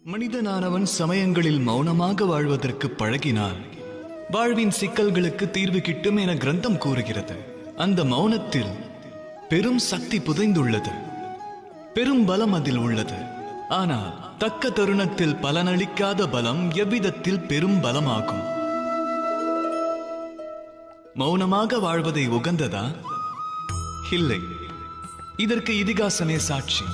மனிதனானவன் சமயங்களில் மௌனமாக வாழ்வதற்கு பழகினால் வாழ்வின் சிக்கல்களுக்கு தீர்வு கிட்டும் என கிரந்தம் கூறுகிறது. அந்த மௌனத்தில் பெரும் சக்தி புதைந்துள்ளது, பெரும் பலம் அதில் உள்ளது. ஆனால் தக்க தருணத்தில் பலனளிக்காத பலம் எவ்விதத்தில் பெரும் பலமாகும்? மௌனமாக வாழ்வதை உகந்ததா? இல்லை. இதற்கு இதிகாசமே சாட்சி.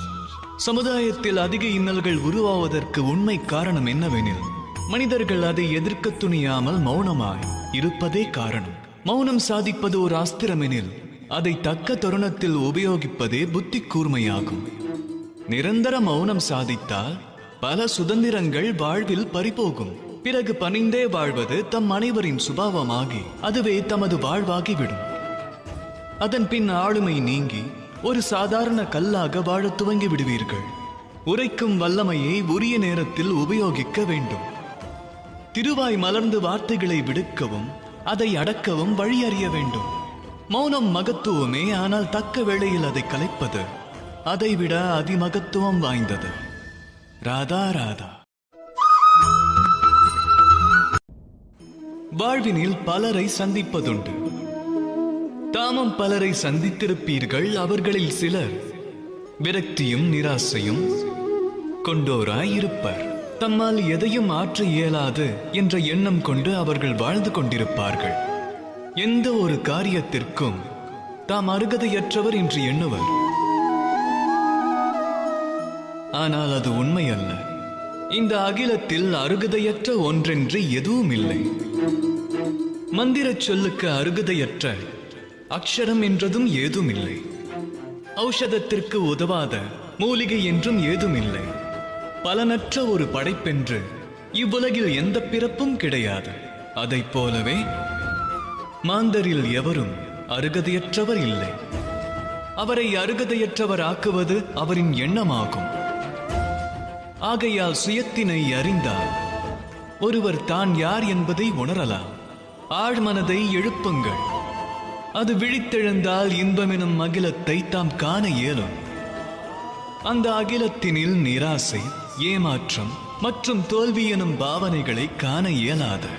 சமுதாயத்தில் அதிக இன்னல்கள் உருவாவதற்கு உண்மை காரணம் என்னவெனில், மனிதர்கள் அதை எதிர்க்க துணியாமல் மௌனமாய் இருப்பதே காரணம். மௌனம் சாதிப்பது ஒரு அஸ்திரமெனில், அதை தக்க தருணத்தில் உபயோகிப்பதே புத்தி கூர்மையாகும். நிரந்தர மௌனம் சாதித்தால் பல சுதந்திரங்கள் வாழ்வில் பறிபோகும். பிறகு பணிந்தே வாழ்வது தம் அனைவரின் சுபாவமாகி அதுவே தமது வாழ்வாகிவிடும். அதன் பின் ஆளுமை நீங்கி ஒரு சாதாரண கல்லாக வாழ துவங்கி விடுவீர்கள். உரைக்கும் வல்லமையை உரிய நேரத்தில் உபயோகிக்க வேண்டும். திருவாய் மலர்ந்து வார்த்தைகளை விடுக்கவும் அதை அடக்கவும் வழி அறிய வேண்டும். மௌனம் மகத்துவமே, ஆனால் தக்க வேளையில் அதை கலைப்பது அதைவிட அதிமகத்துவம் வாய்ந்தது. ராதா ராதா. வாழ்வினில் பலரை சந்திப்பதுண்டு. தாமும் பலரை சந்தித்திருப்பீர்கள். அவர்களில் சிலர் விரக்தியும் நிராசையும் கொண்டோராயிருப்பர். தம்மால் எதையும் ஆற்ற இயலாது என்ற எண்ணம் கொண்டு அவர்கள் வாழ்ந்து கொண்டிருப்பார்கள். எந்த ஒரு காரியத்திற்கும் தாம் அருகதையற்றவர் என்று எண்ணுவர். ஆனால் அது உண்மை அல்ல. இந்த அகிலத்தில் அருகதையற்ற ஒன்றென்று எதுவும் இல்லை. மந்திர சொல்லுக்கு அருகதையற்ற அக்ஷரம் என்றதும் ஏதும் இல்லை. ஔஷதத்திற்கு உதவாத மூலிகை என்றும் ஏதும் இல்லை. பலனற்ற ஒரு படைப்பென்று இவ்வுலகில் எந்த பிறப்பும் கிடையாது. அதைப் போலவே மாந்தரில் எவரும் அருகதையற்றவர் இல்லை. அவரை அருகதையற்றவர் ஆக்குவது அவரின் எண்ணமாகும். ஆகையால் சுயத்தினை அறிந்தால் ஒருவர் தான் யார் என்பதை உணரலாம். ஆழ்மனதை எழுப்புங்கள். அது விழித்தெழுந்தால் இன்பமெனும் அகிலத்தை தாம் காண இயலும். அந்த அகிலத்தினில் நிராசை, ஏமாற்றம் மற்றும் தோல்வி எனும் பாவனைகளை காண இயலாது.